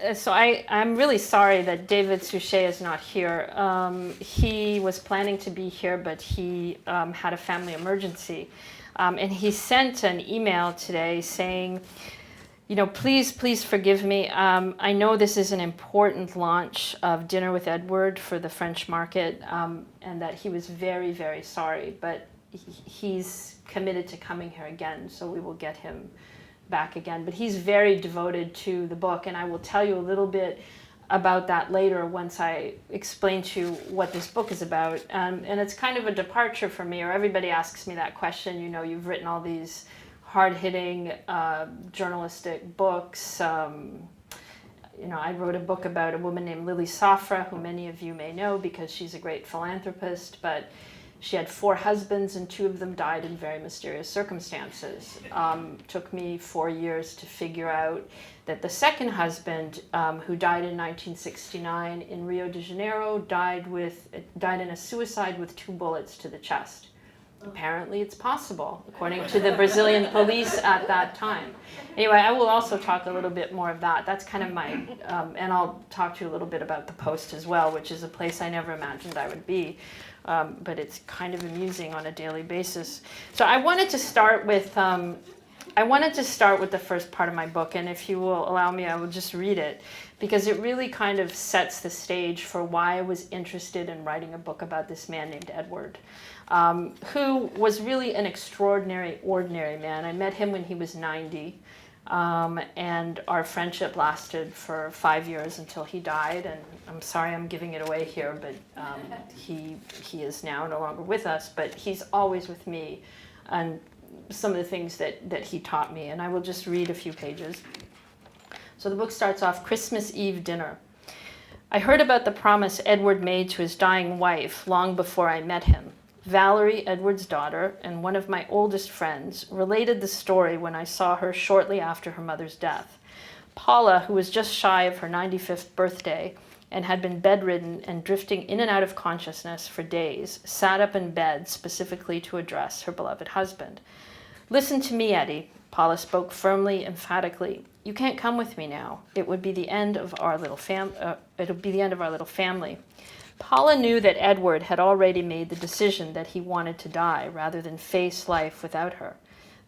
So I'm really sorry that David Suchet is not here. He was planning to be here, but he had a family emergency. And he sent an email today saying, please forgive me. I know this is an important launch of Dinner with Edward for the French market, and that he was very, very sorry, but he's committed to coming here again, so we will get him back again. But he's very devoted to the book, and I will tell you a little bit about that later once I explain to you what this book is about. And it's kind of a departure for me, or everybody asks me that question. You've written all these hard-hitting journalistic books. I wrote a book about a woman named Lily Safra, who many of you may know because she's a great philanthropist, but she had 4 husbands and 2 of them died in very mysterious circumstances. Took me 4 years to figure out that the second husband, who died in 1969 in Rio de Janeiro, died in a suicide with 2 bullets to the chest. Apparently it's possible, according to the Brazilian police at that time. Anyway, I will also talk a little bit more of that. That's kind of my, and I'll talk to you a little bit about the Post as well, which is a place I never imagined I would be. But it's kind of amusing on a daily basis. So I wanted to start with the first part of my book, and if you will allow me, I will just read it, because it really kind of sets the stage for why I was interested in writing a book about this man named Edward, who was really an extraordinary, ordinary man. I met him when he was 90, and our friendship lasted for 5 years until he died. And I'm sorry I'm giving it away here, but he is now no longer with us, but he's always with me, and some of the things that he taught me. And I will just read a few pages. So the book starts off, Christmas Eve dinner. I heard about the promise Edward made to his dying wife long before I met him. Valerie, Edward's daughter, and one of my oldest friends, related the story when I saw her shortly after her mother's death. Paula, who was just shy of her 95th birthday and had been bedridden and drifting in and out of consciousness for days, sat up in bed specifically to address her beloved husband. Listen to me, Eddie, Paula spoke firmly, emphatically. You can't come with me now. It would be the end of our little family. Paula knew that Edward had already made the decision that he wanted to die rather than face life without her.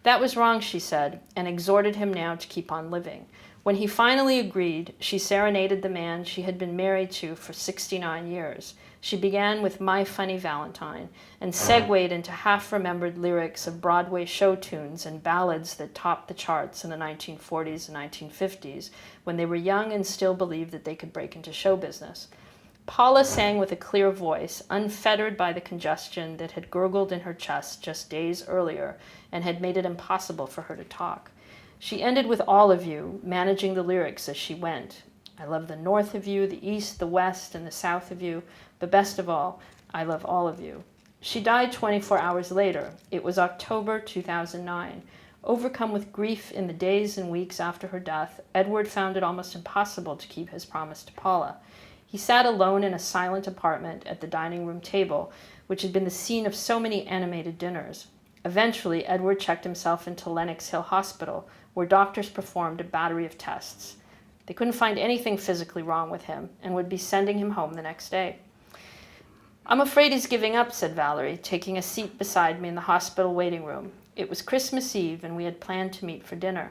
That was wrong, she said, and exhorted him now to keep on living. When he finally agreed, she serenaded the man she had been married to for 69 years. She began with My Funny Valentine and segued into half-remembered lyrics of Broadway show tunes and ballads that topped the charts in the 1940s and 1950s when they were young and still believed that they could break into show business. Paula sang with a clear voice, unfettered by the congestion that had gurgled in her chest just days earlier and had made it impossible for her to talk. She ended with all of you, managing the lyrics as she went. I love the north of you, the east, the west, and the south of you, but best of all, I love all of you. She died 24 hours later. It was October 2009. Overcome with grief in the days and weeks after her death, Edward found it almost impossible to keep his promise to Paula. He sat alone in a silent apartment at the dining room table, which had been the scene of so many animated dinners. Eventually, Edward checked himself into Lenox Hill Hospital, where doctors performed a battery of tests. They couldn't find anything physically wrong with him and would be sending him home the next day. I'm afraid he's giving up, said Valerie, taking a seat beside me in the hospital waiting room. It was Christmas Eve, and we had planned to meet for dinner.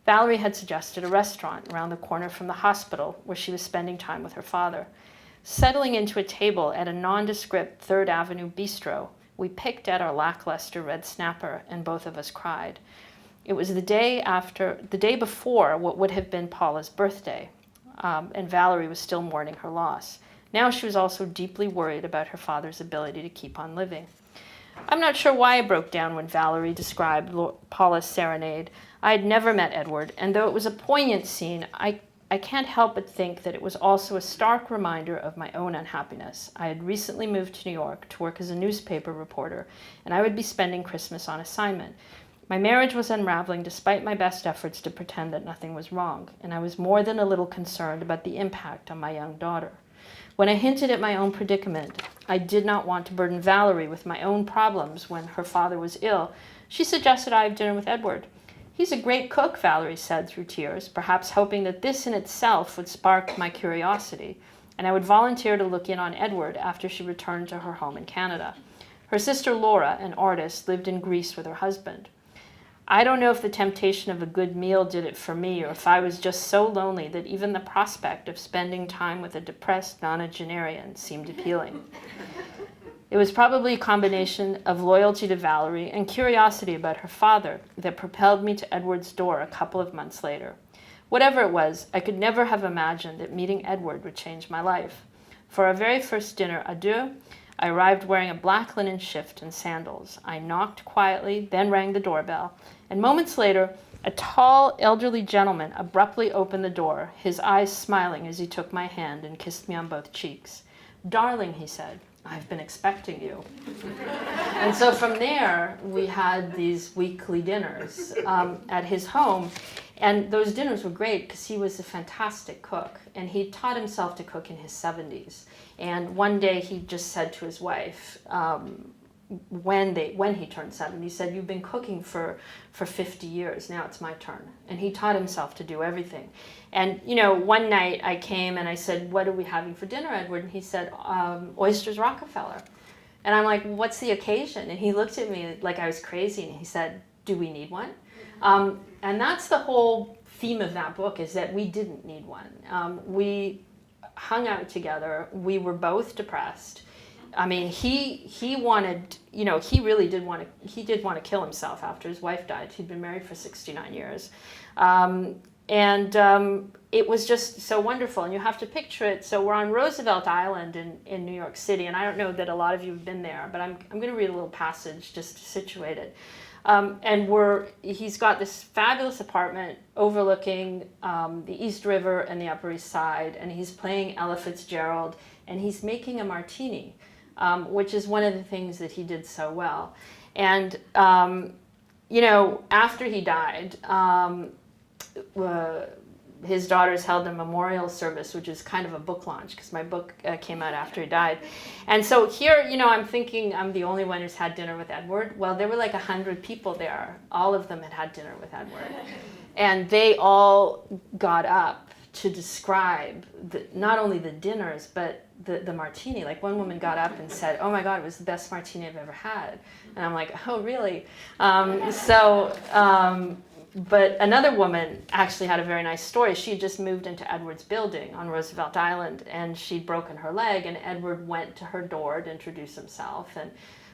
Valerie had suggested a restaurant around the corner from the hospital where she was spending time with her father. Settling into a table at a nondescript Third Avenue bistro, we picked at our lackluster red snapper, and both of us cried. It was the day before what would have been Paula's birthday, and Valerie was still mourning her loss. Now she was also deeply worried about her father's ability to keep on living. I'm not sure why I broke down when Valerie described Paula's serenade. I had never met Edward, and though it was a poignant scene, I can't help but think that it was also a stark reminder of my own unhappiness. I had recently moved to New York to work as a newspaper reporter, and I would be spending Christmas on assignment. My marriage was unraveling despite my best efforts to pretend that nothing was wrong, and I was more than a little concerned about the impact on my young daughter. When I hinted at my own predicament, I did not want to burden Valerie with my own problems when her father was ill. She suggested I have dinner with Edward. "He's a great cook," Valerie said through tears, perhaps hoping that this in itself would spark my curiosity, and I would volunteer to look in on Edward after she returned to her home in Canada. Her sister Laura, an artist, lived in Greece with her husband. I don't know if the temptation of a good meal did it for me, or if I was just so lonely that even the prospect of spending time with a depressed nonagenarian seemed appealing. It was probably a combination of loyalty to Valerie and curiosity about her father that propelled me to Edward's door a couple of months later. Whatever it was, I could never have imagined that meeting Edward would change my life. For our very first dinner à deux, I arrived wearing a black linen shift and sandals. I knocked quietly, then rang the doorbell, and moments later, a tall, elderly gentleman abruptly opened the door, his eyes smiling as he took my hand and kissed me on both cheeks. "Darling," he said, "I've been expecting you." And so from there, we had these weekly dinners at his home. And those dinners were great because he was a fantastic cook. And he taught himself to cook in his 70s. And one day he just said to his wife, when he turned 70, he said, "You've been cooking for 50 years, now it's my turn." And he taught himself to do everything. And, one night I came and I said, "What are we having for dinner, Edward?" And he said, "Oysters Rockefeller." And I'm like, "What's the occasion?" And he looked at me like I was crazy and he said, "Do we need one?" And that's the whole theme of that book, is that we didn't need one. We hung out together. We were both depressed. I mean, he wanted, he really did want to kill himself after his wife died. He'd been married for 69 years. It was just so wonderful. And you have to picture it. So we're on Roosevelt Island in New York City. And I don't know that a lot of you have been there, but I'm going to read a little passage just to situate it. He's got this fabulous apartment overlooking the East River and the Upper East Side, and he's playing Ella Fitzgerald, and he's making a martini, which is one of the things that he did so well. And, after he died, his daughters held a memorial service, which is kind of a book launch, because my book came out after he died. And so here, I'm thinking I'm the only one who's had dinner with Edward. Well, there were like 100 people there. All of them had dinner with Edward. And they all got up to describe not only the dinners, but the martini. Like one woman got up and said, "Oh my God, it was the best martini I've ever had." And I'm like, "Oh, really?" But another woman actually had a very nice story. She had just moved into Edward's building on Roosevelt Island, and she'd broken her leg, and Edward went to her door to introduce himself. And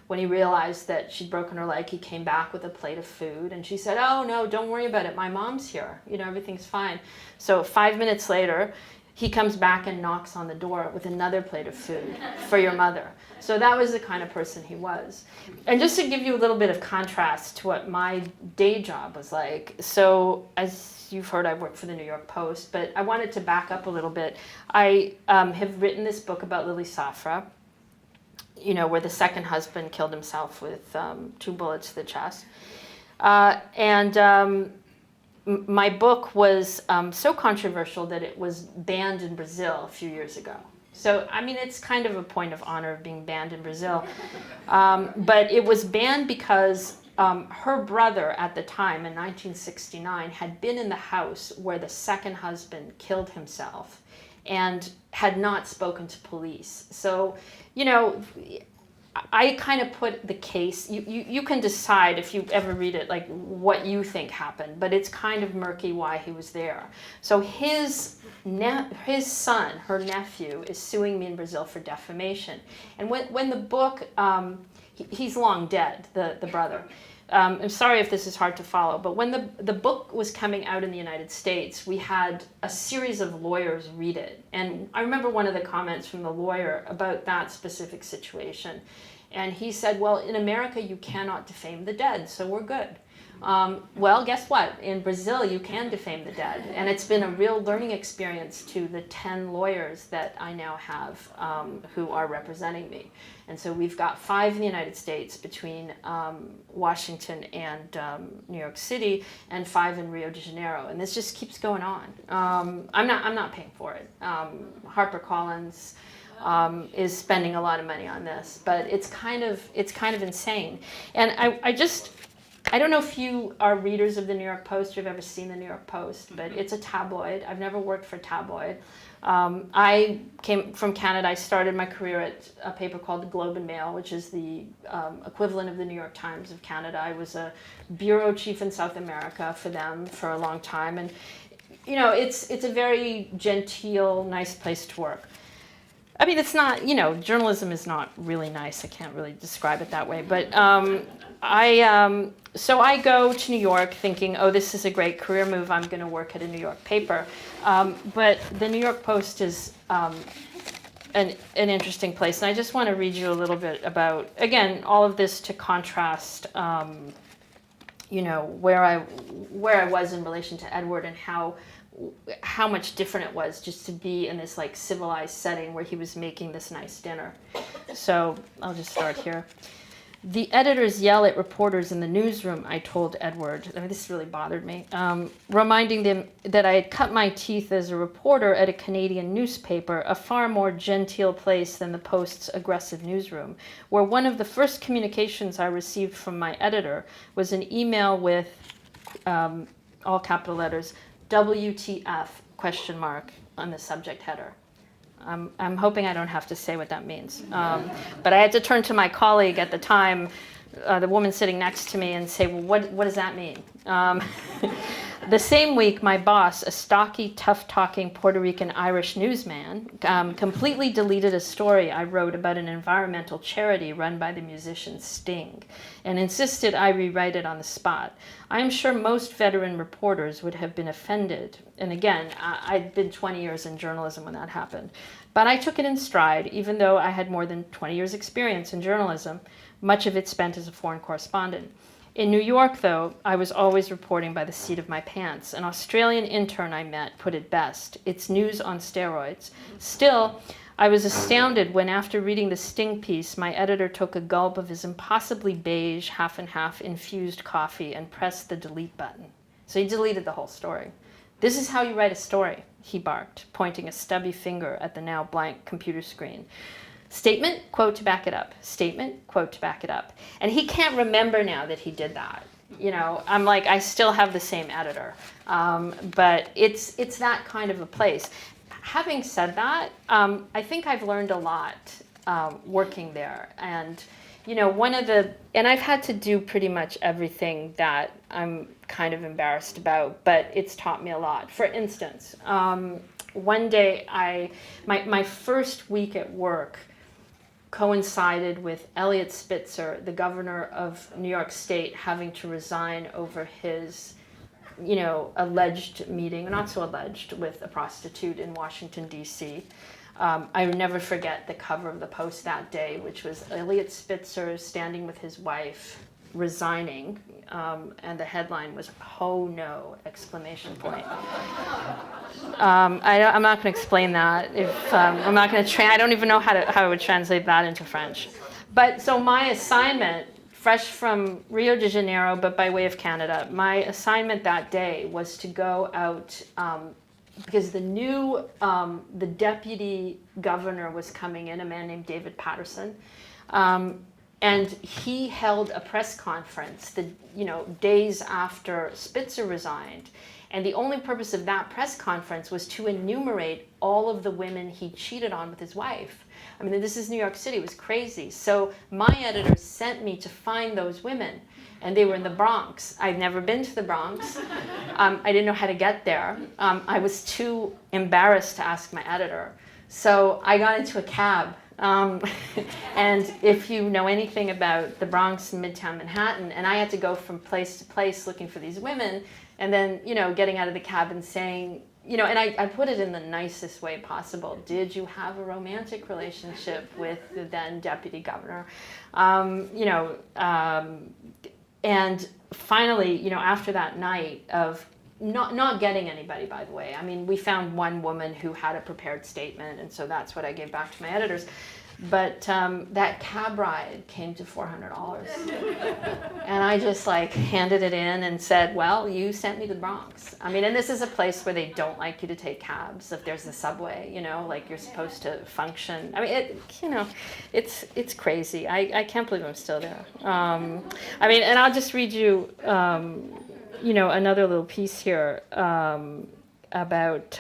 when he realized that she'd broken her leg, he came back with a plate of food, and she said, "Oh, no, don't worry about it. My mom's here. Everything's fine." So 5 minutes later, he comes back and knocks on the door with another plate of food for your mother. So that was the kind of person he was. And just to give you a little bit of contrast to what my day job was like, so as you've heard, I work for the New York Post, but I wanted to back up a little bit. I have written this book about Lily Safra, where the second husband killed himself with 2 bullets to the chest. My book was so controversial that it was banned in Brazil a few years ago. So, it's kind of a point of honor of being banned in Brazil. But it was banned because her brother at the time, in 1969, had been in the house where the second husband killed himself and had not spoken to police. So, I kind of put the case, you can decide if you ever read it, like what you think happened, but it's kind of murky why he was there. So his son, her nephew, is suing me in Brazil for defamation. And when the book, he's long dead, the brother. I'm sorry if this is hard to follow, but when the book was coming out in the United States, we had a series of lawyers read it. And I remember one of the comments from the lawyer about that specific situation. And he said, "Well, in America, you cannot defame the dead, so we're good." Well, guess what? In Brazil, you can defame the dead. And it's been a real learning experience to the 10 lawyers that I now have who are representing me. And so we've got 5 in the United States between Washington and New York City, and 5 in Rio de Janeiro. And this just keeps going on. I'm not paying for it. HarperCollins is spending a lot of money on this, but it's kind of insane. And I don't know if you are readers of the New York Post or have ever seen the New York Post, but it's a tabloid. I've never worked for a tabloid. I came from Canada. I started my career at a paper called the Globe and Mail, which is the equivalent of the New York Times of Canada. I was a bureau chief in South America for them for a long time. And, you know, it's a very genteel, nice place to work. I mean, it's not, you know, journalism is not really nice. I can't really describe it that way. But so I go to New York thinking, oh, this is a great career move. I'm going to work at a New York paper. But the New York Post is an interesting place. And I just want to read you a little bit about, again, all of this to contrast, you know, where I was in relation to Edward and how much different it was just to be in this like civilized setting where he was making this nice dinner. So I'll just start here. The editors yell at reporters in the newsroom, I told Edward. I mean, this really bothered me. Reminding them that I had cut my teeth as a reporter at a Canadian newspaper, a far more genteel place than the Post's aggressive newsroom, where one of the first communications I received from my editor was an email with, all capital letters, WTF, question mark, on the subject header. I'm hoping I don't have to say what that means. But I had to turn to my colleague at the time, the woman sitting next to me, and say, well, what does that mean? The same week, my boss, a stocky, tough-talking Puerto Rican Irish newsman, completely deleted a story I wrote about an environmental charity run by the musician Sting, and insisted I rewrite it on the spot. I am sure most veteran reporters would have been offended. And again, I'd been 20 years in journalism when that happened. But I took it in stride, even though I had more than 20 years' experience in journalism, much of it spent as a foreign correspondent. In New York, though, I was always reporting by the seat of my pants. An Australian intern I met put it best. It's news on steroids. Still, I was astounded when, after reading the Sting piece, my editor took a gulp of his impossibly beige, half-and-half infused coffee and pressed the delete button. So he deleted the whole story. This is how you write a story, he barked, pointing a stubby finger at the now blank computer screen. Statement, quote to back it up. Statement, quote to back it up. And he can't remember now that he did that. You know, I'm like, I still have the same editor. But it's that kind of a place. Having said that, I think I've learned a lot working there. And, you know, and I've had to do pretty much everything that I'm kind of embarrassed about, but it's taught me a lot. For instance, one day my first week at work coincided with Eliot Spitzer, the governor of New York State, having to resign over his, you know, alleged meeting, not so alleged, with a prostitute in Washington, D.C. I will never forget the cover of the Post that day, which was Eliot Spitzer standing with his wife, resigning, and the headline was "Oh no!" exclamation point. I'm not going to explain that. I'm not going to I don't even know how I would translate that into French. But so my assignment, fresh from Rio de Janeiro, but by way of Canada, my assignment that day was to go out because the deputy governor was coming in, a man named David Patterson. And he held a press conference days after Spitzer resigned. And the only purpose of that press conference was to enumerate all of the women he cheated on with his wife. I mean, this is New York City. It was crazy. So my editor sent me to find those women. And they were in the Bronx. I'd never been to the Bronx. I didn't know how to get there. I was too embarrassed to ask my editor. So I got into a cab. And if you know anything about the Bronx and Midtown Manhattan, and I had to go from place to place looking for these women, and then, getting out of the cab and saying, and I put it in the nicest way possible. Did you have a romantic relationship with the then deputy governor? And finally, after that night of not getting anybody, by the way. I mean, we found one woman who had a prepared statement, and so that's what I gave back to my editors. But that cab ride came to $400. And I just like handed it in and said, well, you sent me to the Bronx. I mean, and this is a place where they don't like you to take cabs if there's the subway, you know, like you're supposed to function. I mean, it's crazy. I can't believe I'm still there. I mean, and I'll just read you, another little piece here about,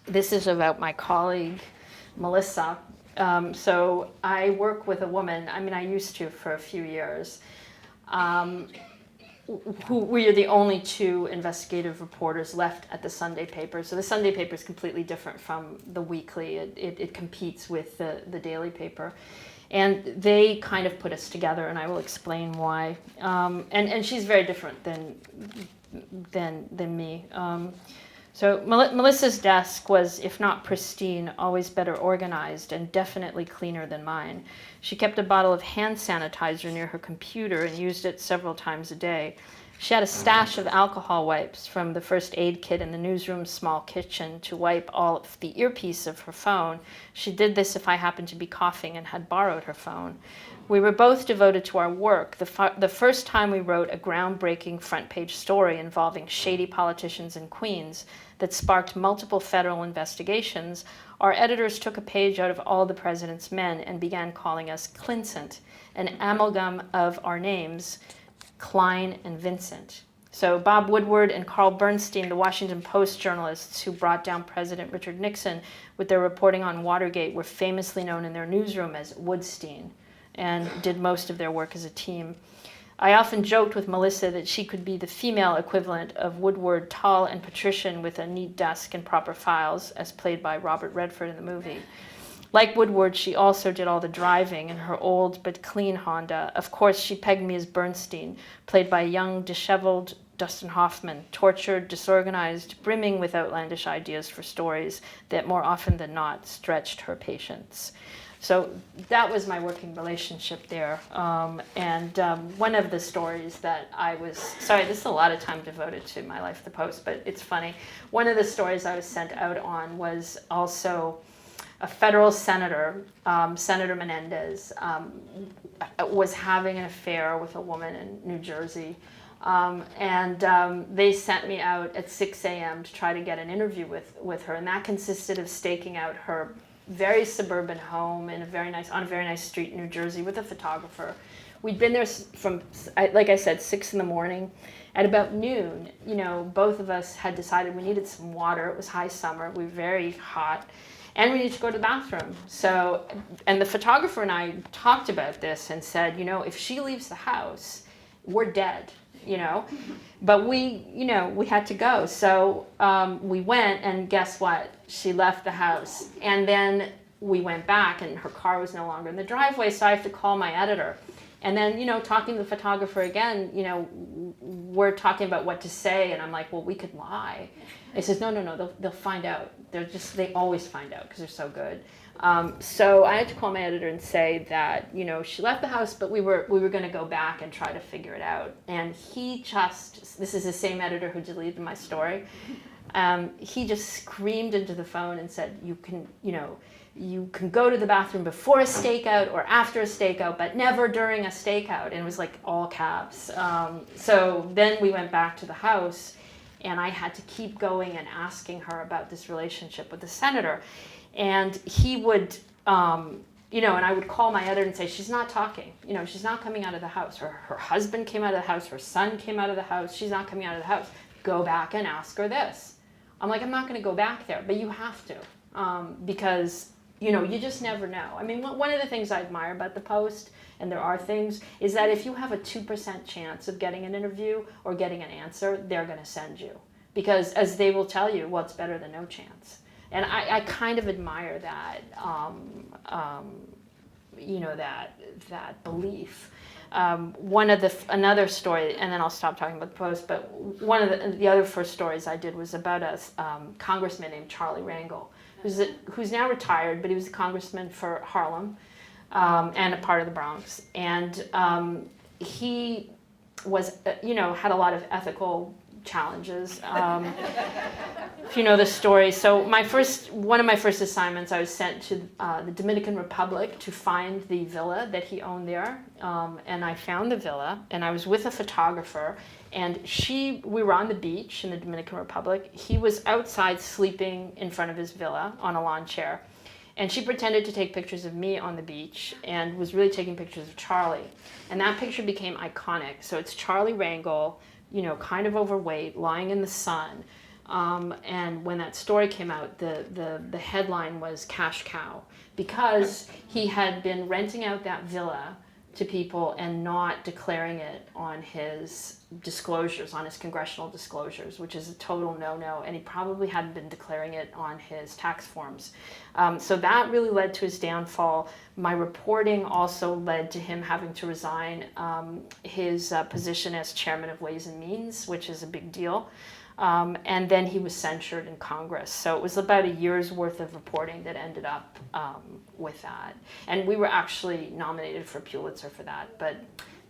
this is about my colleague, Melissa. So I work with a woman, I mean, I used to for a few years, who we are the only two investigative reporters left at the Sunday paper. So the Sunday paper is completely different from the weekly. It competes with the daily paper. And they kind of put us together, and I will explain why. And she's very different than me. So Melissa's desk was, if not pristine, always better organized and definitely cleaner than mine. She kept a bottle of hand sanitizer near her computer and used it several times a day. She had a stash of alcohol wipes from the first aid kit in the newsroom's small kitchen to wipe all of the earpiece of her phone. She did this if I happened to be coughing and had borrowed her phone. We were both devoted to our work. The first time we wrote a groundbreaking front-page story involving shady politicians in Queens that sparked multiple federal investigations, our editors took a page out of All the President's Men and began calling us Clincent, an amalgam of our names, Klein and Vincent. So Bob Woodward and Carl Bernstein, the Washington Post journalists who brought down President Richard Nixon with their reporting on Watergate, were famously known in their newsroom as Woodstein, and did most of their work as a team. I often joked with Melissa that she could be the female equivalent of Woodward, tall and patrician with a neat desk and proper files, as played by Robert Redford in the movie. Like Woodward, she also did all the driving in her old but clean Honda. Of course, she pegged me as Bernstein, played by young, disheveled Dustin Hoffman, tortured, disorganized, brimming with outlandish ideas for stories that more often than not stretched her patience. So that was my working relationship there. One of the stories that I was, sorry, this is a lot of time devoted to my life at the Post, but it's funny. One of the stories I was sent out on was also a federal senator, Senator Menendez, was having an affair with a woman in New Jersey. They sent me out at 6 a.m. to try to get an interview with her, and that consisted of staking out her very suburban home on a very nice street in New Jersey with a photographer. We'd been there from, like I said, 6 in the morning. At about noon, both of us had decided we needed some water. It was high summer. We were very hot. And we needed to go to the bathroom. So, and the photographer and I talked about this and said, if she leaves the house, we're dead, But we had to go. So we went, and guess what? She left the house. And then we went back, and her car was no longer in the driveway, so I have to call my editor. And then, talking to the photographer again, we're talking about what to say, and I'm like, well, we could lie. He says, no, they'll find out. They always find out because they're so good. So I had to call my editor and say that, she left the house, but we were going to go back and try to figure it out. And this is the same editor who deleted my story. He just screamed into the phone and said, you can go to the bathroom before a stakeout or after a stakeout, but never during a stakeout. And it was like all caps. So then we went back to the house, and I had to keep going and asking her about this relationship with the senator. And he would, and I would call my editor and say, she's not talking. She's not coming out of the house. Her husband came out of the house. Her son came out of the house. She's not coming out of the house. Go back and ask her this. I'm like, I'm not going to go back there, but you have to, because you just never know. I mean, one of the things I admire about the Post, and there are things, is that if you have a 2% chance of getting an interview or getting an answer, they're going to send you. Because as they will tell you, well, it's better than no chance. And I kind of admire that, that belief. Another story, and then I'll stop talking about the Post, but one of the other first stories I did was about a congressman named Charlie Rangel, who's now retired, but he was a congressman for Harlem and a part of the Bronx. And he was, had a lot of ethical challenges. If you know the story. So one of my first assignments, I was sent to the Dominican Republic to find the villa that he owned there. And I found the villa, and I was with a photographer, and we were on the beach in the Dominican Republic. He was outside sleeping in front of his villa on a lawn chair. And she pretended to take pictures of me on the beach and was really taking pictures of Charlie. And that picture became iconic. So it's Charlie Rangel, kind of overweight, lying in the sun. And when that story came out, the headline was Cash Cow, because he had been renting out that villa to people and not declaring it on his disclosures, on his congressional disclosures, which is a total no-no, and he probably hadn't been declaring it on his tax forms. So that really led to his downfall. My reporting also led to him having to resign his position as chairman of Ways and Means, which is a big deal. And then he was censured in Congress. So it was about a year's worth of reporting that ended up with that. And we were actually nominated for a Pulitzer for that, but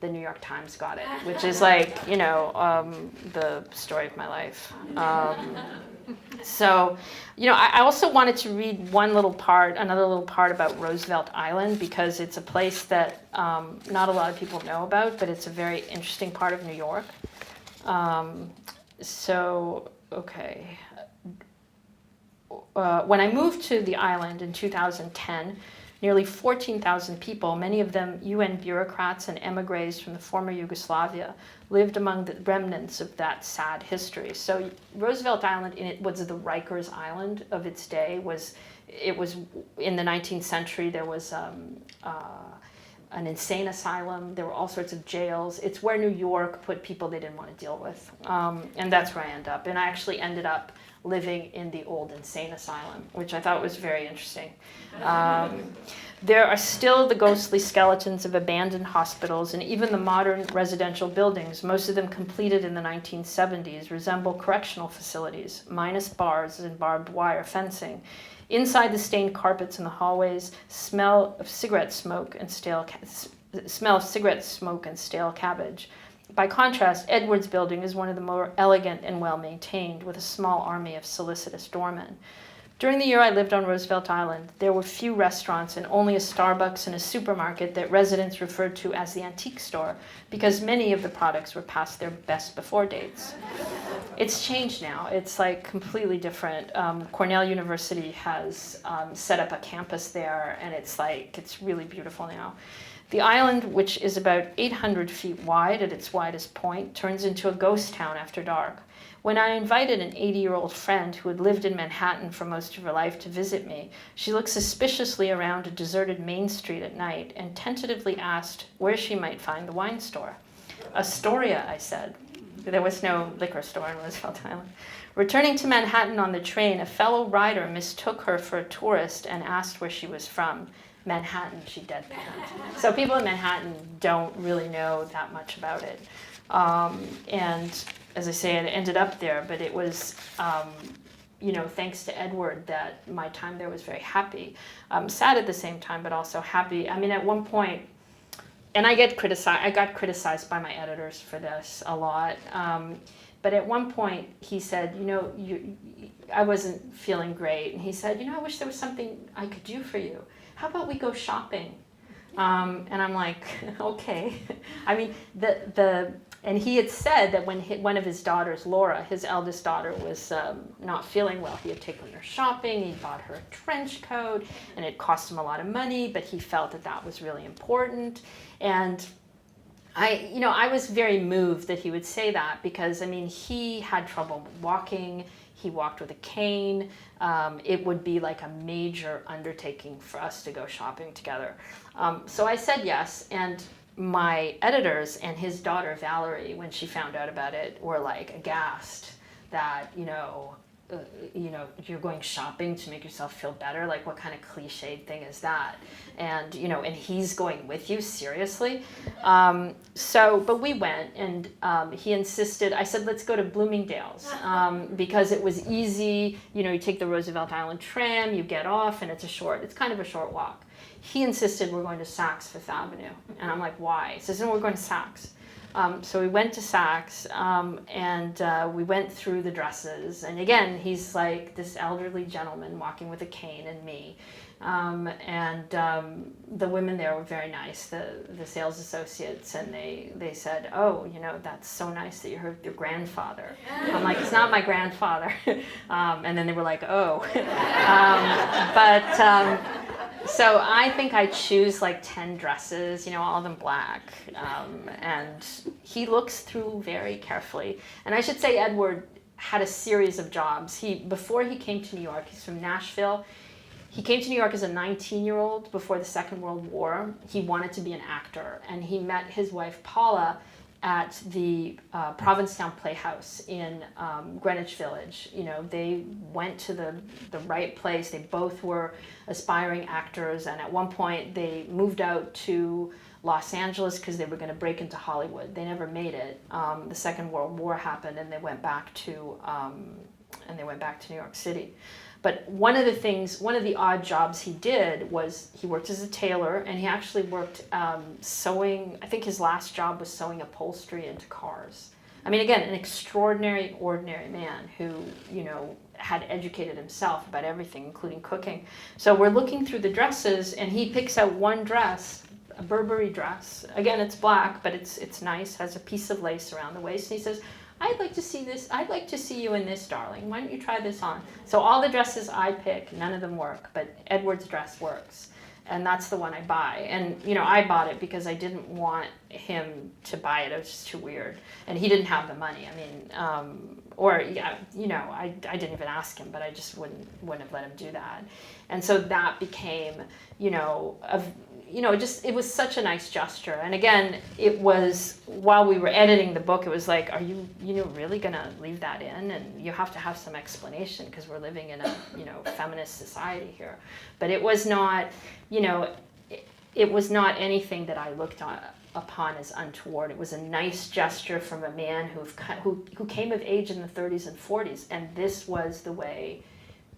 the New York Times got it, which is like, the story of my life. So, I also wanted to read another little part about Roosevelt Island, because it's a place that not a lot of people know about, but it's a very interesting part of New York. When I moved to the island in 2010, nearly 14,000 people, many of them UN bureaucrats and emigres from the former Yugoslavia, lived among the remnants of that sad history. So Roosevelt Island, it was the Rikers Island of its day. It was in the 19th century. There was an insane asylum. There were all sorts of jails. It's where New York put people they didn't want to deal with. And that's where I ended up. And I actually ended up living in the old insane asylum, which I thought was very interesting. There are still the ghostly skeletons of abandoned hospitals, and even the modern residential buildings, most of them completed in the 1970s, resemble correctional facilities, minus bars and barbed wire fencing. Inside, the stained carpets in the hallways smell of cigarette smoke and stale cabbage. By contrast, Edward's building is one of the more elegant and well-maintained, with a small army of solicitous doormen. During the year I lived on Roosevelt Island, there were few restaurants and only a Starbucks and a supermarket that residents referred to as the antique store, because many of the products were past their best before dates. It's changed now. It's like completely different. Cornell University has set up a campus there, and it's really beautiful now. The island, which is about 800 feet wide at its widest point, turns into a ghost town after dark. When I invited an 80-year-old friend who had lived in Manhattan for most of her life to visit me, she looked suspiciously around a deserted Main Street at night and tentatively asked where she might find the wine store. Astoria, I said. There was no liquor store on Roosevelt Island. Returning to Manhattan on the train, a fellow rider mistook her for a tourist and asked where she was from. Manhattan, she deadpanned. So people in Manhattan don't really know that much about it. And as I say, it ended up there, but it was, thanks to Edward that my time there was very happy. Sad at the same time, but also happy. I mean, at one point, and I got criticized by my editors for this a lot. But at one point, he said, I wasn't feeling great. And he said, I wish there was something I could do for you. How about we go shopping? And I'm like, okay. I mean, and he had said that when one of his daughters, Laura, his eldest daughter, was not feeling well, he had taken her shopping, he bought her a trench coat, and it cost him a lot of money, but he felt that was really important. And I was very moved that he would say that, because, he had trouble walking. He walked with a cane. It would be like a major undertaking for us to go shopping together. So I said yes, and my editors and his daughter Valerie, when she found out about it, were like aghast that, you're going shopping to make yourself feel better. Like, what kind of cliched thing is that? And, and he's going with you, seriously? But we went, and he insisted. I said, let's go to Bloomingdale's, because it was easy. You take the Roosevelt Island tram, you get off, and it's kind of a short walk. He insisted we're going to Saks Fifth Avenue. And I'm like, why? He says, no, we're going to Saks. So we went to Saks, and we went through the dresses. And again, he's like this elderly gentleman walking with a cane and me. The women there were very nice, the sales associates, and they said, oh, that's so nice that you heard your grandfather. I'm like, it's not my grandfather. And then they were like, oh. So I think I choose like 10 dresses, all of them black. And he looks through very carefully. And I should say Edward had a series of jobs. Before he came to New York, he's from Nashville. He came to New York as a 19-year-old before the Second World War. He wanted to be an actor, and he met his wife Paula at the Provincetown Playhouse in Greenwich Village. They went to the right place. They both were aspiring actors, and at one point they moved out to Los Angeles because they were going to break into Hollywood. They never made it. The Second World War happened, and they went back to New York City. But one of the odd jobs he did was he worked as a tailor, and he actually worked sewing. I think his last job was sewing upholstery into cars. I mean, again, an extraordinary, ordinary man who, had educated himself about everything, including cooking. So we're looking through the dresses, and he picks out one dress, a Burberry dress. Again, it's black, but it's nice, has a piece of lace around the waist, and he says, I'd like to see this. I'd like to see you in this, darling. Why don't you try this on? So all the dresses I pick, none of them work, but Edward's dress works. And that's the one I buy. And, I bought it because I didn't want him to buy it. It was just too weird. And he didn't have the money. I mean, I didn't even ask him, but I just wouldn't have let him do that. And so that became, it was such a nice gesture. And again, it was, while we were editing the book, it was like, are you, really going to leave that in? And you have to have some explanation because we're living in a, feminist society here. But it was not, it was not anything that I looked upon as untoward. It was a nice gesture from a man who came of age in the 30s and 40s. And this was the way,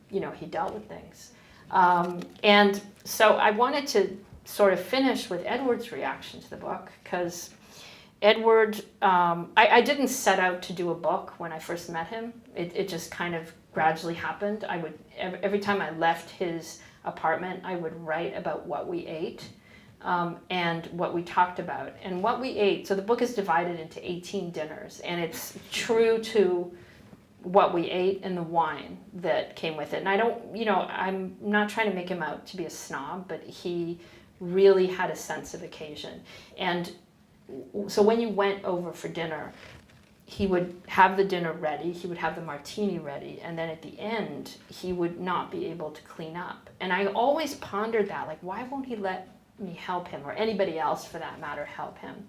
he dealt with things. And so I wanted to sort of finish with Edward's reaction to the book, because Edward, I didn't set out to do a book when I first met him. It just kind of gradually happened. Every time I left his apartment, I would write about what we ate and what we talked about. And what we ate, so the book is divided into 18 dinners, and it's true to what we ate and the wine that came with it. And I'm not trying to make him out to be a snob, but he really had a sense of occasion. And so when you went over for dinner, he would have the dinner ready, he would have the martini ready, and then at the end, he would not be able to clean up. And I always pondered that, like, why won't he let me help him, or anybody else for that matter help him?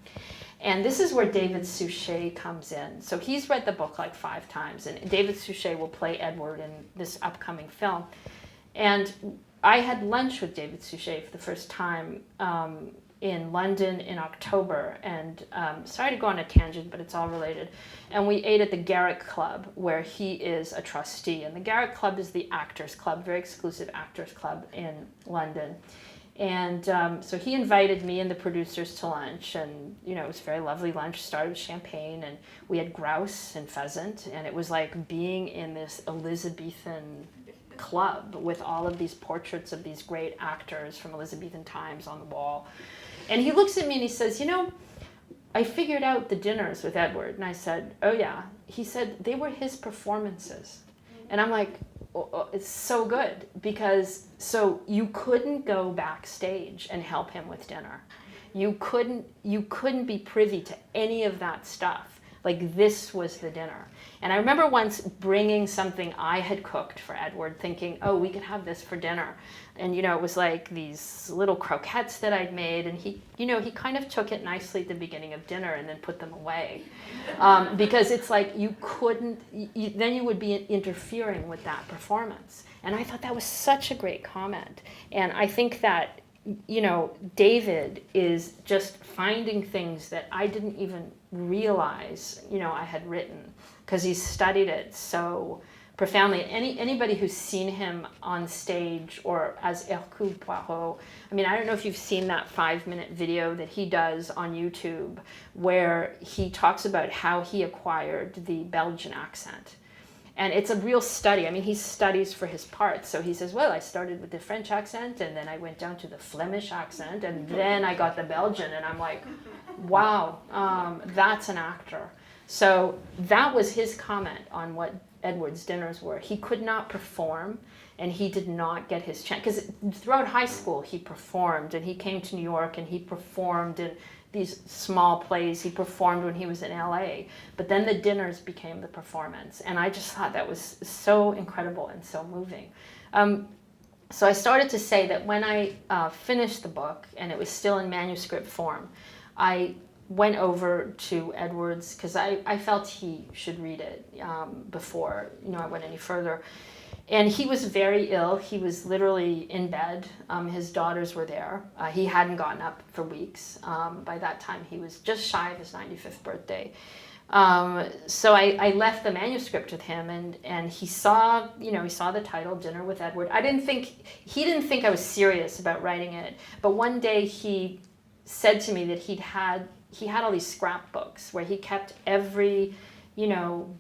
And this is where David Suchet comes in. So he's read the book like 5 times, and David Suchet will play Edward in this upcoming film. And I had lunch with David Suchet for the first time in London in October, and sorry to go on a tangent, but it's all related. And we ate at the Garrick Club, where he is a trustee. And the Garrick Club is the Actors Club, very exclusive Actors Club in London. And so he invited me and the producers to lunch, and it was a very lovely lunch. Started with champagne, and we had grouse and pheasant, and it was like being in this Elizabethan club with all of these portraits of these great actors from Elizabethan times on the wall. And he looks at me and he says, I figured out the dinners with Edward. And I said, oh yeah. He said, they were his performances. And I'm like, oh, it's so good, because so you couldn't go backstage and help him with dinner. You couldn't be privy to any of that stuff. Like, this was the dinner. And I remember once bringing something I had cooked for Edward, thinking, oh, we could have this for dinner. And, it was like these little croquettes that I'd made. And he kind of took it nicely at the beginning of dinner and then put them away. Because it's like you couldn't, then you would be interfering with that performance. And I thought that was such a great comment. And I think that, David is just finding things that I didn't even realize, I had written, because he's studied it so profoundly. Anybody who's seen him on stage or as Hercule Poirot, I mean, I don't know if you've seen that 5-minute video that he does on YouTube where he talks about how he acquired the Belgian accent. And it's a real study. I mean, he studies for his parts. So he says, well, I started with the French accent, and then I went down to the Flemish accent, and then I got the Belgian. And I'm like, wow, that's an actor. So that was his comment on what Edward's dinners were. He could not perform, and he did not get his chance. Because throughout high school, he performed, and he came to New York, and he performed in these small plays. He performed when he was in LA. But then the dinners became the performance. And I just thought that was so incredible and so moving. So I started to say that when I finished the book, and it was still in manuscript form, I went over to Edward's, because I felt he should read it before I went any further. And he was very ill. He was literally in bed. His daughters were there. He hadn't gotten up for weeks. By that time, he was just shy of his 95th birthday. So I left the manuscript with him, and he saw the title, Dinner with Edward. He didn't think I was serious about writing it. But one day he said to me that he had all these scrapbooks where he kept every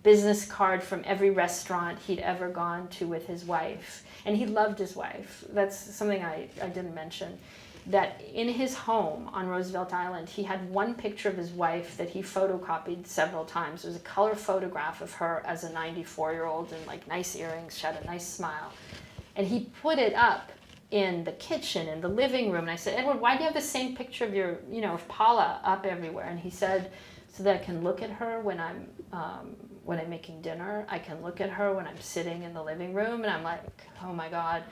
business card from every restaurant he'd ever gone to with his wife. And he loved his wife. That's something I didn't mention. That in his home on Roosevelt Island, he had one picture of his wife that he photocopied several times. It was a color photograph of her as a 94-year-old in like nice earrings. She had a nice smile. And he put it up in the kitchen, in the living room. And I said, Edward, why do you have the same picture of of Paula up everywhere? And he said, so that I can look at her when I'm making dinner. I can look at her when I'm sitting in the living room. And I'm like, oh my God,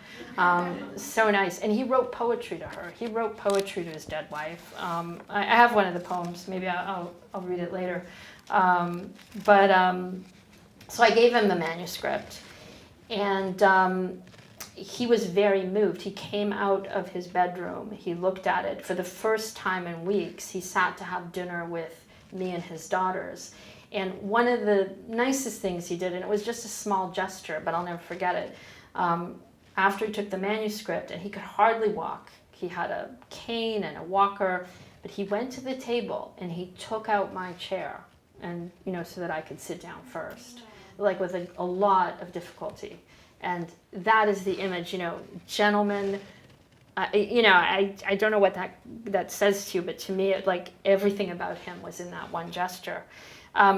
so nice. And he wrote poetry to her. He wrote poetry to his dead wife. I have one of the poems. Maybe I'll read it later. So I gave him the manuscript, and he was very moved. He came out of his bedroom. He looked at it. For the first time in weeks, he sat to have dinner with me and his daughters. And one of the nicest things he did, and it was just a small gesture, but I'll never forget it, after he took the manuscript, and he could hardly walk. He had a cane and a walker, but he went to the table and he took out my chair, and so that I could sit down first, like with a lot of difficulty. And that is the image, gentlemen. I don't know what that says to you, but to me, everything about him was in that one gesture.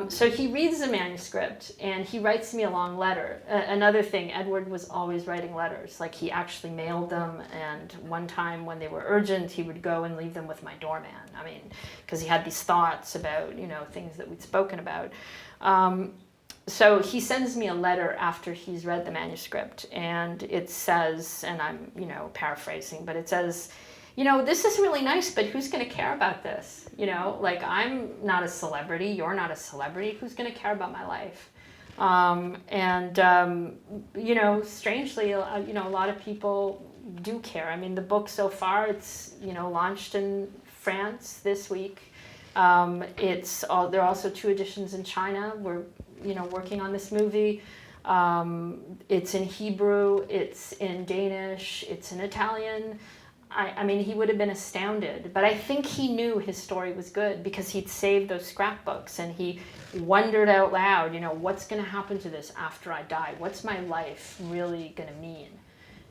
So he reads the manuscript, and he writes me a long letter. Another thing, Edward was always writing letters. Like, he actually mailed them, and one time when they were urgent, he would go and leave them with my doorman. I mean, because he had these thoughts about, things that we'd spoken about. So he sends me a letter after he's read the manuscript, and it says, and I'm, paraphrasing, but it says, this is really nice, but who's going to care about this? I'm not a celebrity, you're not a celebrity, who's going to care about my life? Strangely, a lot of people do care. I mean, the book so far, it's, launched in France this week. There are also 2 editions in China. We're working on this movie. It's in Hebrew, it's in Danish, it's in Italian. I mean, he would have been astounded, but I think he knew his story was good because he'd saved those scrapbooks, and he wondered out loud, what's going to happen to this after I die? What's my life really going to mean?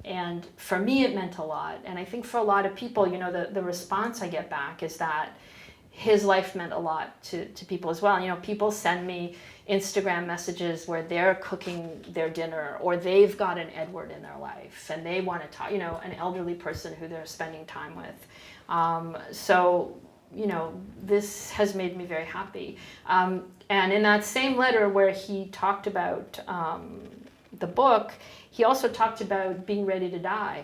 And for me, it meant a lot. And I think for a lot of people, the response I get back is that his life meant a lot to people as well. People send me Instagram messages where they're cooking their dinner, or they've got an Edward in their life and they want to talk, an elderly person who they're spending time with. This has made me very happy. And in that same letter where he talked about the book, he also talked about being ready to die.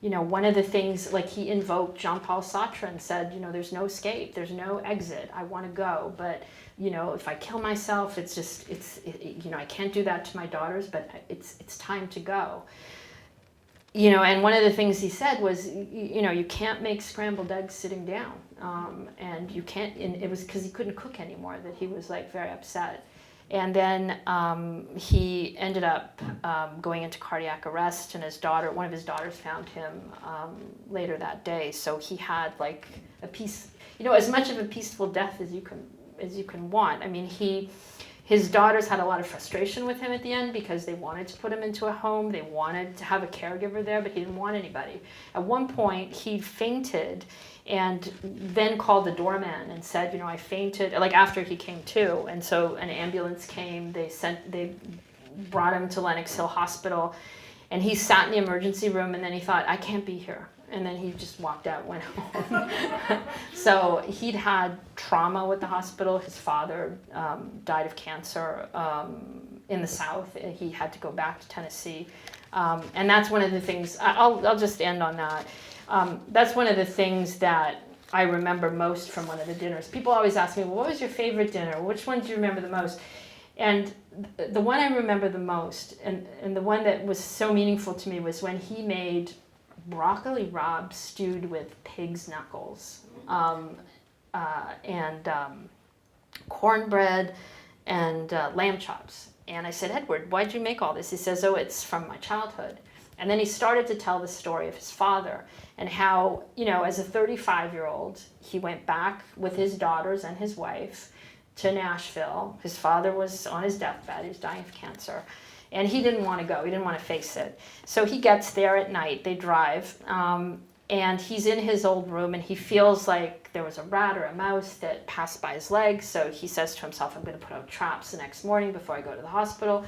One of the things, like, he invoked Jean-Paul Sartre and said, there's no escape, there's no exit. I want to go, but, if I kill myself, I can't do that to my daughters, but it's time to go. And one of the things he said was, you can't make scrambled eggs sitting down. And you can't, and it was because he couldn't cook anymore that he was, very upset. And then he ended up going into cardiac arrest, and one of his daughters found him later that day. So he had like as much of a peaceful death as you can want. I mean, his daughters had a lot of frustration with him at the end because they wanted to put him into a home. They wanted to have a caregiver there, but he didn't want anybody. At one point, he fainted and then called the doorman and said, I fainted, like after he came to. And so an ambulance came, they brought him to Lenox Hill Hospital, and he sat in the emergency room, and then he thought, I can't be here. And then he just walked out, went home. So he'd had trauma with the hospital. His father died of cancer in the South. He had to go back to Tennessee. And that's one of the things, I'll just end on that. That's one of the things that I remember most from one of the dinners. People always ask me, well, what was your favorite dinner? Which one do you remember the most? And the one I remember the most, and the one that was so meaningful to me, was when he made broccoli rabe stewed with pig's knuckles and cornbread and lamb chops. And I said, Edward, why'd you make all this? He says, oh, it's from my childhood. And then he started to tell the story of his father and how, as a 35-year-old, he went back with his daughters and his wife to Nashville. His father was on his deathbed. He was dying of cancer. And he didn't want to go. He didn't want to face it. So he gets there at night. They drive. And he's in his old room, and he feels like there was a rat or a mouse that passed by his legs. So he says to himself, I'm going to put out traps the next morning before I go to the hospital.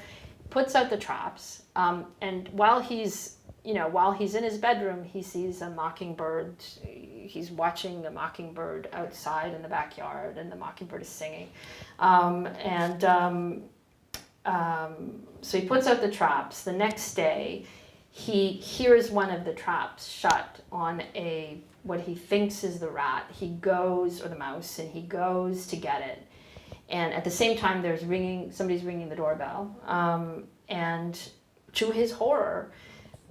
Puts out the traps. And while he's in his bedroom, he sees a mockingbird. He's watching a mockingbird outside in the backyard, and the mockingbird is singing. So he puts out the traps. The next day, he hears one of the traps shut on what he thinks is the rat. Or the mouse, and he goes to get it. And at the same time, somebody's ringing the doorbell. And to his horror,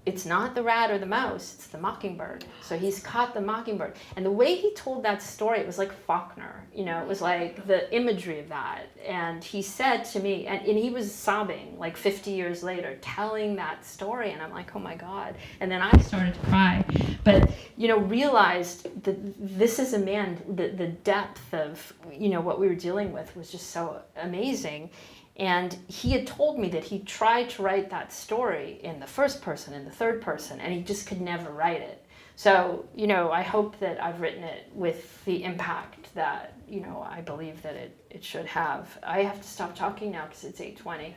it's not the rat or the mouse, it's the mockingbird. So he's caught the mockingbird. And the way he told that story, it was like Faulkner, it was like the imagery of that. And he said to me, and he was sobbing like 50 years later, telling that story. And I'm like, oh my God. And then I started to cry. But, realized that this is a man, the depth of, what we were dealing with was just so amazing. And he had told me that he tried to write that story in the first person, in the third person, and he just could never write it. So, I hope that I've written it with the impact that, I believe that it should have. I have to stop talking now because it's 8:20.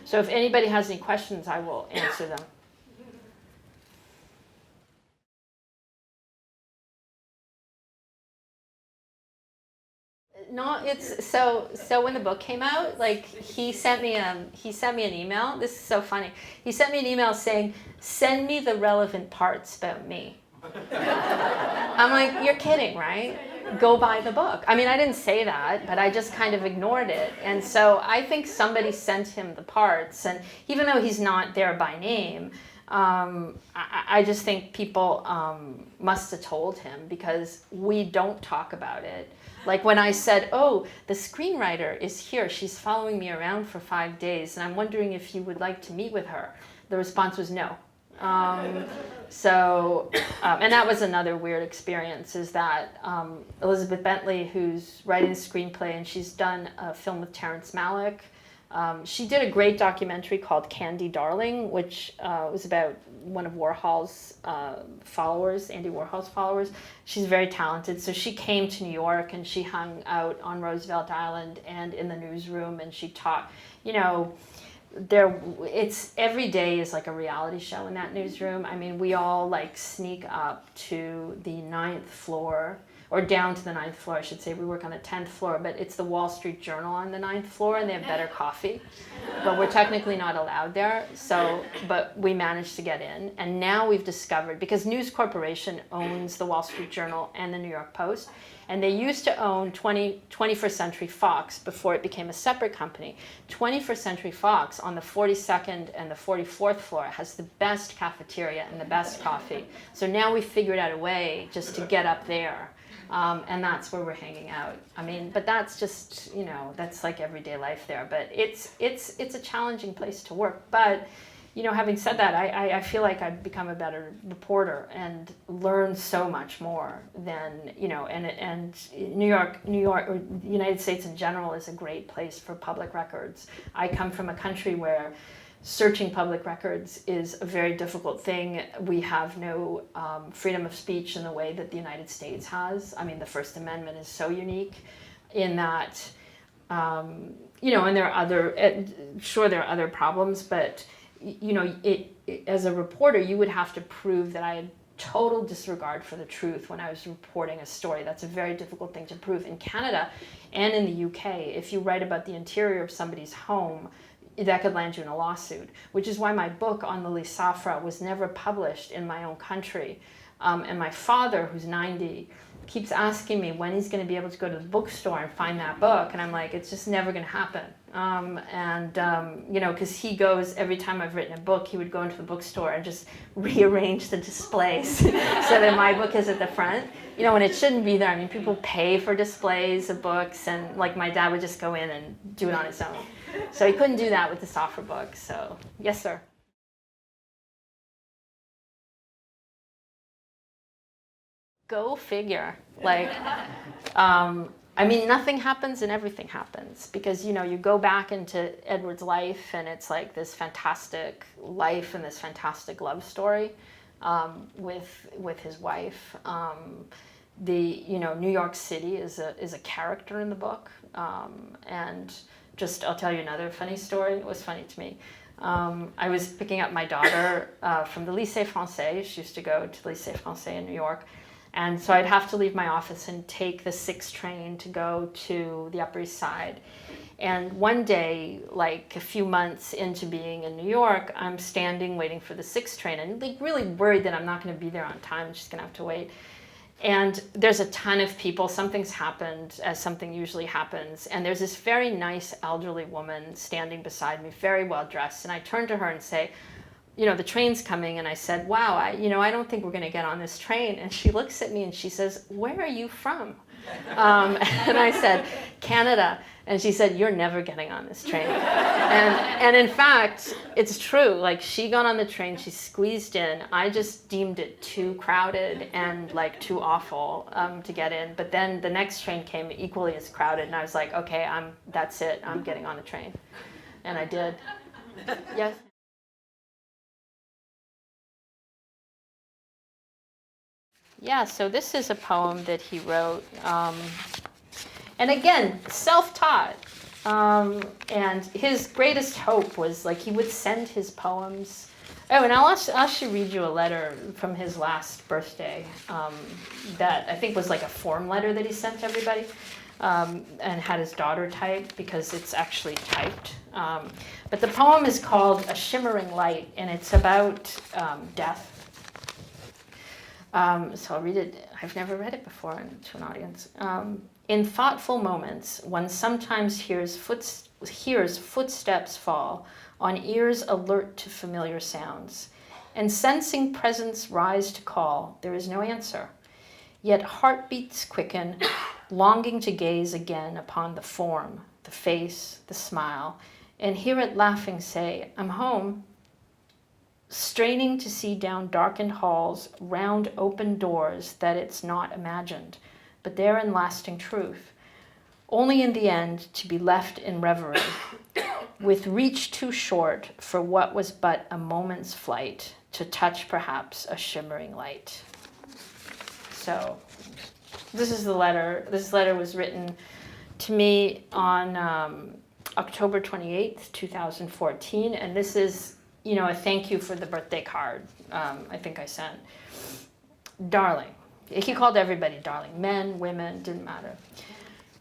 So if anybody has any questions, I will answer them. No, it's so when the book came out, like he sent me an email. This is so funny. He sent me an email saying, "Send me the relevant parts about me." I'm like, "You're kidding, right? Go buy the book." I mean, I didn't say that, but I just kind of ignored it. And so I think somebody sent him the parts, and even though he's not there by name, I just think people must have told him, because we don't talk about it. Like when I said, oh, the screenwriter is here. She's following me around for 5 days, and I'm wondering if you would like to meet with her. The response was no. And that was another weird experience, is that Elizabeth Bentley, who's writing the screenplay, and she's done a film with Terrence Malick. She did a great documentary called Candy Darling, which was about one of Warhol's followers, Andy Warhol's followers. She's very talented. So she came to New York, and she hung out on Roosevelt Island and in the newsroom, and she taught, it's every day is like a reality show in that newsroom. I mean, we all like sneak up to the 9th floor, or down to the 9th floor, I should say. We work on the 10th floor, but it's the Wall Street Journal on the 9th floor, and they have better coffee. But we're technically not allowed there, but we managed to get in. And now we've discovered, because News Corporation owns the Wall Street Journal and the New York Post, and they used to own 21st Century Fox before it became a separate company. 21st Century Fox on the 42nd and the 44th floor has the best cafeteria and the best coffee. So now we've figured out a way just to get up there. And that's where we're hanging out. I mean, but that's just, that's like everyday life there. But it's a challenging place to work. But, having said that, I feel like I've become a better reporter and learned so much more than, and New York, or the United States in general is a great place for public records. I come from a country where searching public records is a very difficult thing. We have no freedom of speech in the way that the United States has. I mean, the First Amendment is so unique in that, and there are there are other problems, but, as a reporter, you would have to prove that I had total disregard for the truth when I was reporting a story. That's a very difficult thing to prove. In Canada and in the UK, if you write about the interior of somebody's home, that could land you in a lawsuit, which is why my book on Lily Safra was never published in my own country. And my father, who's 90, keeps asking me when he's going to be able to go to the bookstore and find that book. And I'm like, it's just never going to happen. Because he goes, every time I've written a book, he would go into the bookstore and just rearrange the displays so that my book is at the front. When it shouldn't be there. I mean, people pay for displays of books, and like my dad would just go in and do it on his own. So he couldn't do that with the Safra book. So, yes, sir. Go figure. Like, I mean, nothing happens and everything happens because, you go back into Edward's life and it's like this fantastic life and this fantastic love story with his wife. New York City is a character in the book. And just, I'll tell you another funny story. It was funny to me. I was picking up my daughter from the Lycée Français. She used to go to the Lycée Français in New York. And so I'd have to leave my office and take the 6 train to go to the Upper East Side. And one day, like a few months into being in New York, I'm standing waiting for the 6 train and like really worried that I'm not going to be there on time. I'm just going to have to wait. And there's a ton of people. Something's happened, as something usually happens. And there's this very nice elderly woman standing beside me, very well dressed. And I turn to her and say, the train's coming. And I said, wow, I don't think we're going to get on this train. And she looks at me and she says, where are you from? And I said, Canada. And she said, you're never getting on this train. And in fact, it's true. Like, she got on the train, she squeezed in. I just deemed it too crowded and like too awful to get in. But then the next train came equally as crowded. And I was like, okay, that's it. I'm getting on the train. And I did. Yes. Yeah, so this is a poem that he wrote. And again, self-taught. And his greatest hope was like he would send his poems. Oh, and I'll actually read you a letter from his last birthday that I think was like a form letter that he sent to everybody and had his daughter type because it's actually typed. But the poem is called A Shimmering Light, and it's about death. So I'll read it. I've never read it before to an audience. In thoughtful moments, one sometimes hears footsteps fall on ears alert to familiar sounds, and sensing presence rise to call, there is no answer. Yet heartbeats quicken, longing to gaze again upon the form, the face, the smile, and hear it laughing say, I'm home. Straining to see down darkened halls, round open doors that it's not imagined, but they're in lasting truth. Only in the end to be left in reverie, with reach too short for what was but a moment's flight, to touch perhaps a shimmering light. So this is the letter. This letter was written to me on October 28th, 2014, and this is a thank you for the birthday card I think I sent. Darling. He called everybody darling. Men, women, didn't matter.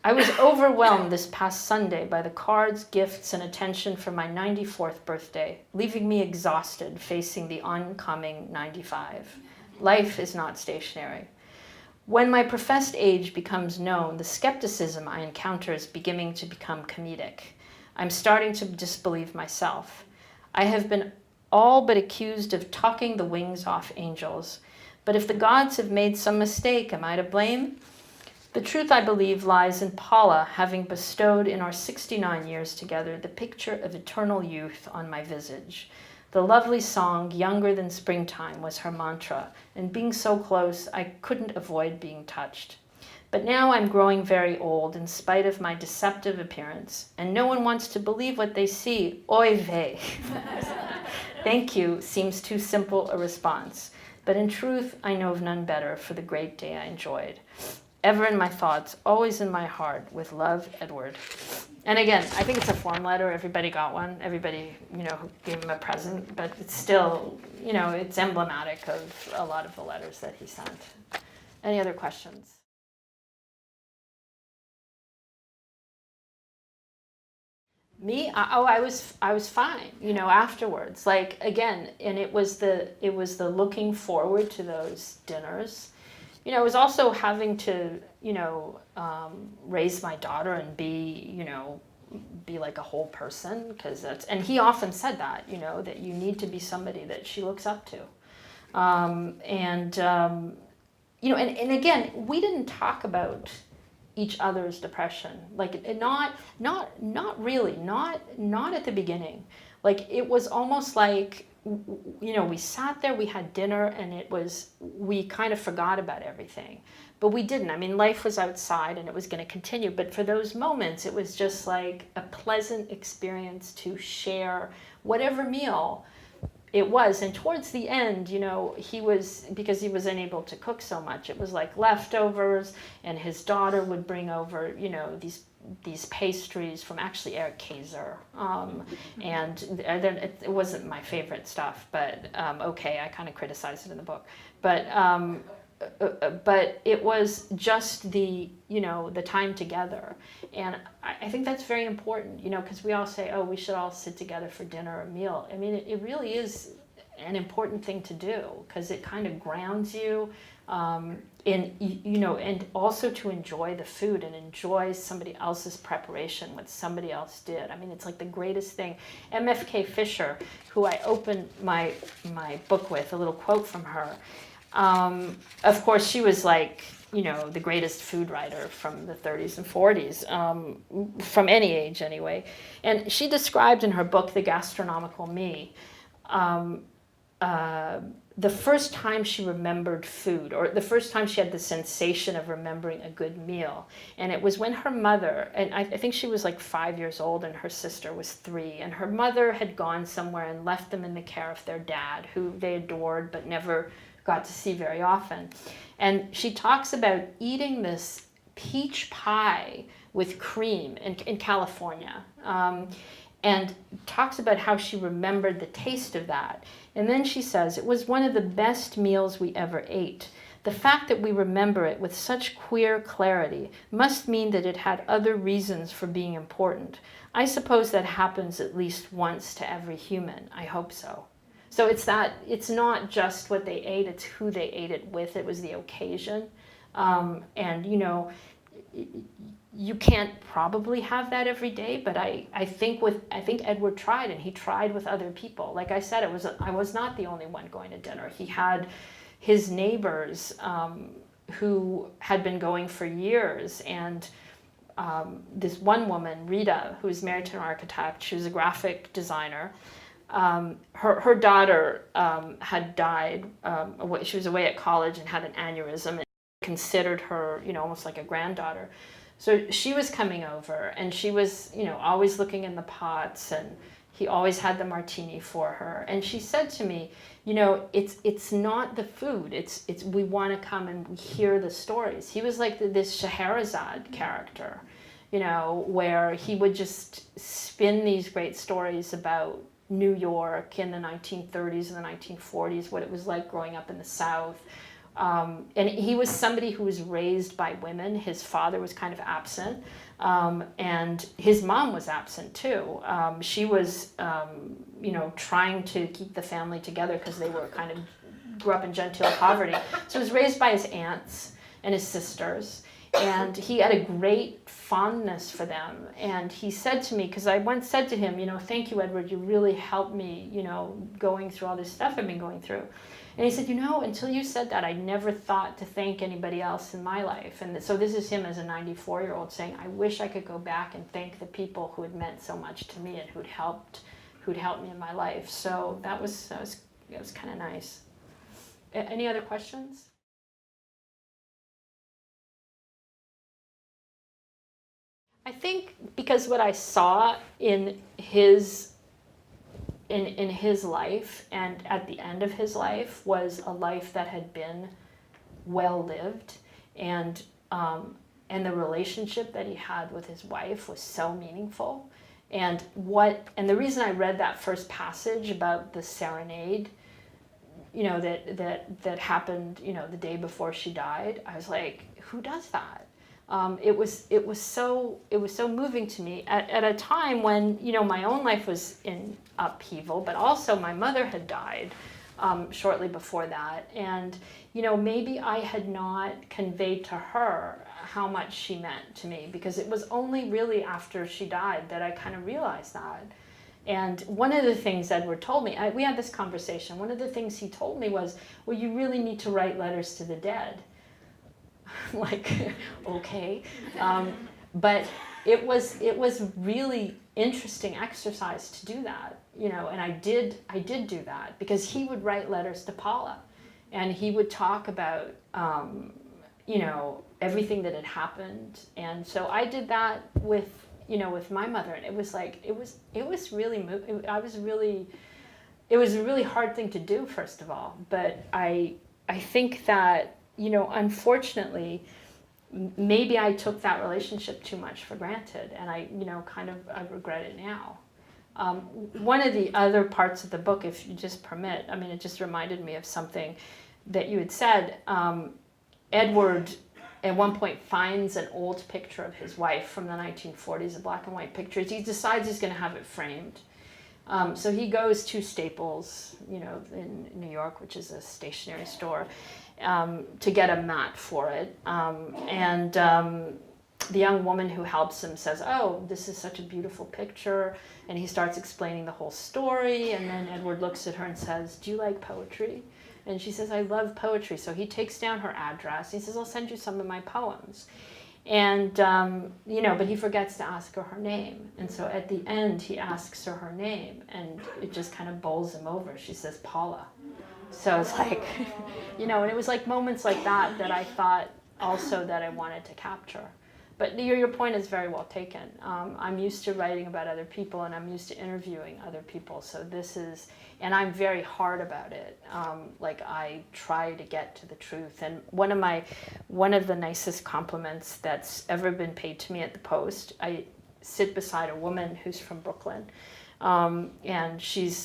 I was overwhelmed this past Sunday by the cards, gifts, and attention for my 94th birthday, leaving me exhausted facing the oncoming 95. Life is not stationary. When my professed age becomes known, the skepticism I encounter is beginning to become comedic. I'm starting to disbelieve myself. I have been all but accused of talking the wings off angels. But if the gods have made some mistake, am I to blame? The truth, I believe, lies in Paula having bestowed in our 69 years together the picture of eternal youth on my visage. The lovely song, Younger Than Springtime, was her mantra, and being so close, I couldn't avoid being touched. But now I'm growing very old in spite of my deceptive appearance, and no one wants to believe what they see. Oy vey. Thank you seems too simple a response, but in truth, I know of none better for the great day I enjoyed. Ever in my thoughts, always in my heart, with love, Edward. And again, I think it's a form letter. Everybody got one. Everybody, gave him a present. But it's still, it's emblematic of a lot of the letters that he sent. Any other questions? Me? I was fine. Afterwards. Like again, and it was the looking forward to those dinners. It was also having to, raise my daughter and be like a whole person, and he often said that, that you need to be somebody that she looks up to. And again, we didn't talk about each other's depression, like not really, not at the beginning. Like it was almost like, we sat there, we had dinner, and we kind of forgot about everything. But we didn't. I mean, life was outside and it was going to continue. But for those moments, it was just like a pleasant experience to share whatever meal it was. And towards the end, because he was unable to cook so much, it was like leftovers, and his daughter would bring over, these pastries from actually Eric Kaiser, and it wasn't my favorite stuff, but okay, I kind of criticized it in the book, but it was just the time together, and I think that's very important, because we all say, oh, we should all sit together for dinner or meal. I mean, it really is an important thing to do, because it kind of grounds you, and also to enjoy the food and enjoy somebody else's preparation, what somebody else did. I mean, it's like the greatest thing. MFK Fisher, who I opened my book with, a little quote from her. Of course, she was like, the greatest food writer from the 30s and 40s, from any age anyway. And she described in her book, The Gastronomical Me, the first time she remembered food, or the first time she had the sensation of remembering a good meal. And it was when her mother, and I think she was like 5 years old and her sister was 3, and her mother had gone somewhere and left them in the care of their dad, who they adored but never got to see very often. And she talks about eating this peach pie with cream in California, and talks about how she remembered the taste of that. And then she says, it was one of the best meals we ever ate. The fact that we remember it with such queer clarity must mean that it had other reasons for being important. I suppose that happens at least once to every human. I hope so. So it's not just what they ate, it's who they ate it with. It was the occasion. And you can't probably have that every day, but I think Edward tried, and he tried with other people. Like I said, I was not the only one going to dinner. He had his neighbors who had been going for years, and this one woman, Rita, who was married to an architect, she was a graphic designer. Her daughter had died. She was away at college and had an aneurysm, and considered her, almost like a granddaughter. So she was coming over, and she was, always looking in the pots, and he always had the martini for her. And she said to me, it's not the food. It's we want to come and hear the stories. He was like this Scheherazade character, where he would just spin these great stories about New York in the 1930s and the 1940s, what it was like growing up in the South. And he was somebody who was raised by women. His father was kind of absent, and his mom was absent too. She was, trying to keep the family together because they were grew up in genteel poverty. So he was raised by his aunts and his sisters. And he had a great fondness for them. And he said to me, because I once said to him, thank you, Edward, you really helped me, going through all this stuff I've been going through. And he said, until you said that, I never thought to thank anybody else in my life. And so this is him as a 94-year-old saying, I wish I could go back and thank the people who had meant so much to me and who'd helped me in my life. So that was kind of nice. Any other questions? I think because what I saw in his life and at the end of his life was a life that had been well lived, and the relationship that he had with his wife was so meaningful. And the reason I read that first passage about the serenade, that happened, the day before she died, I was like, who does that? It was so moving to me at a time when my own life was in upheaval, but also my mother had died shortly before that, and maybe I had not conveyed to her how much she meant to me, because it was only really after she died that I kind of realized that. And one of the things Edward told me, we had this conversation. One of the things he told me was, well, you really need to write letters to the dead. Like, okay, but it was really interesting exercise to do that, and I did do that, because he would write letters to Paula, and he would talk about everything that had happened, and so I did that with my mother, and it was really it was a really hard thing to do, first of all, but I think that unfortunately, maybe I took that relationship too much for granted, and I regret it now. One of the other parts of the book, if you just permit, it just reminded me of something that you had said. Edward, at one point, finds an old picture of his wife from the 1940s, a black and white picture. He decides he's going to have it framed. So he goes to Staples, in New York, which is a stationery store, to get a mat for it. The young woman who helps him says, oh, this is such a beautiful picture. And he starts explaining the whole story. And then Edward looks at her and says, do you like poetry? And she says, I love poetry. So he takes down her address. He says, I'll send you some of my poems. And, but he forgets to ask her name. And so at the end, he asks her name, and it just kind of bowls him over. She says, Paula. So it's like, and it was like moments like that I thought also that I wanted to capture. But your point is very well taken. I'm used to writing about other people, and I'm used to interviewing other people. So and I'm very hard about it. I try to get to the truth. And one of the nicest compliments that's ever been paid to me at the Post, I sit beside a woman who's from Brooklyn. And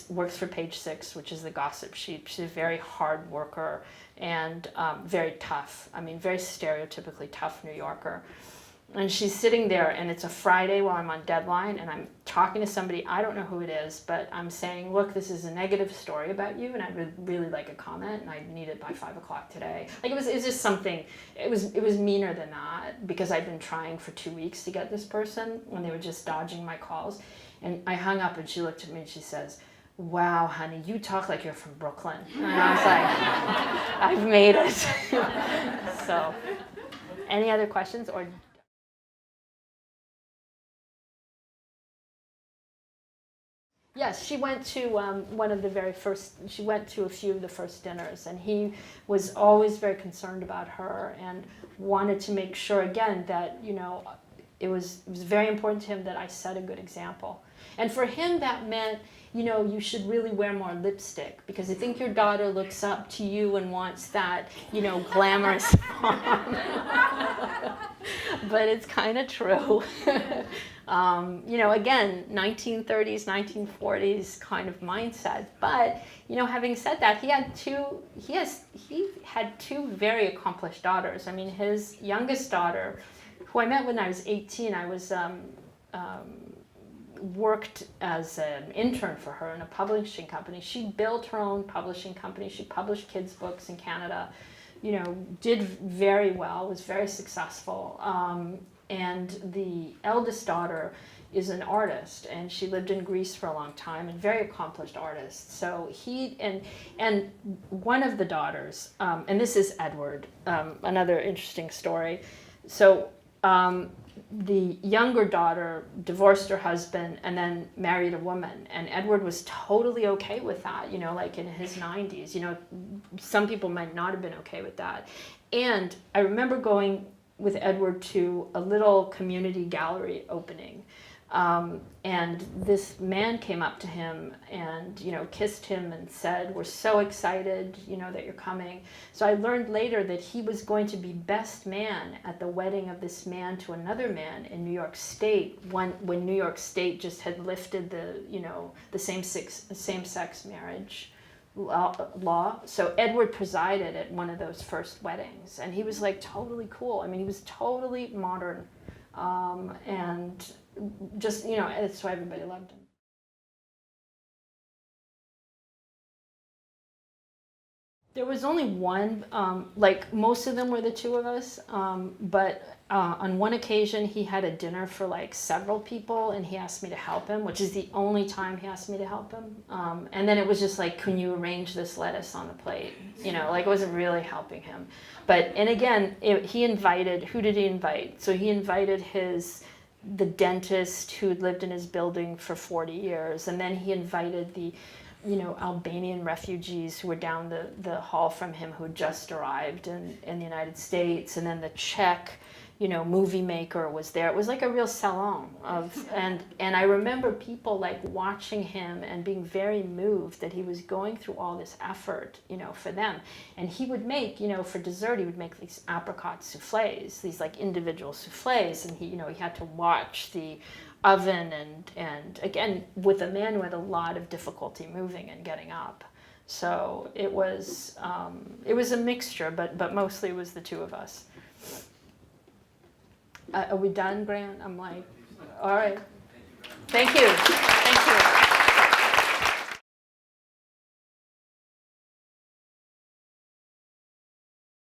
works for Page 6, which is the gossip sheet. She's a very hard worker and very tough. Very stereotypically tough New Yorker. And she's sitting there, and it's a Friday while I'm on deadline, and I'm talking to somebody, I don't know who it is, but I'm saying, look, this is a negative story about you, and I'd really like a comment, and I need it by 5 o'clock today. It was just something, it was meaner than that, because I'd been trying for 2 weeks to get this person, and they were just dodging my calls. And I hung up, and she looked at me, and she says, wow, honey, you talk like you're from Brooklyn. And I was like, I've made it. So, any other questions? Or yes, she went to she went to a few of the first dinners, and he was always very concerned about her and wanted to make sure, again, that, it was very important to him that I set a good example. And for him, that meant, you should really wear more lipstick, because I think your daughter looks up to you and wants that, glamorous mom. But it's kind of true. Again, 1930s, 1940s kind of mindset. But, having said that, he had two very accomplished daughters. His youngest daughter, who I met when I was 18, I was worked as an intern for her in a publishing company. She built her own publishing company. She published kids' books in Canada. did very well, was very successful. And the eldest daughter is an artist, and she lived in Greece for a long time, and very accomplished artist. So he and one of the daughters, and this is Edward, another interesting story. So the younger daughter divorced her husband and then married a woman, and Edward was totally okay with that, like in his 90s. Some people might not have been okay with that. And I remember going with Edward to a little community gallery opening. And this man came up to him and, kissed him and said, "We're so excited, that you're coming." So I learned later that he was going to be best man at the wedding of this man to another man in New York State when New York State just had lifted the same-sex marriage law. So Edward presided at one of those first weddings, and he was like totally cool. I mean, he was totally modern, and just, that's why everybody loved him. There was only one, like most of them were the two of us, but on one occasion he had a dinner for like several people, and he asked me to help him, which is the only time he asked me to help him. And then it was just like, "Can you arrange this lettuce on the plate?" Like it wasn't really helping him. And again, he invited, who did he invite? So he invited the dentist who had lived in his building for 40 years, and then he invited the Albanian refugees who were down the hall from him, who had just arrived in the United States, and then the Czech movie maker was there. It was like a real salon and I remember people like watching him and being very moved that he was going through all this effort, for them. And he would make, for dessert, he would make these apricot soufflés, these like individual soufflés, and he had to watch the oven and again, with a man who had a lot of difficulty moving and getting up. So it was a mixture, but mostly it was the two of us. Are we done, Grant? I'm like, all right. Thank you.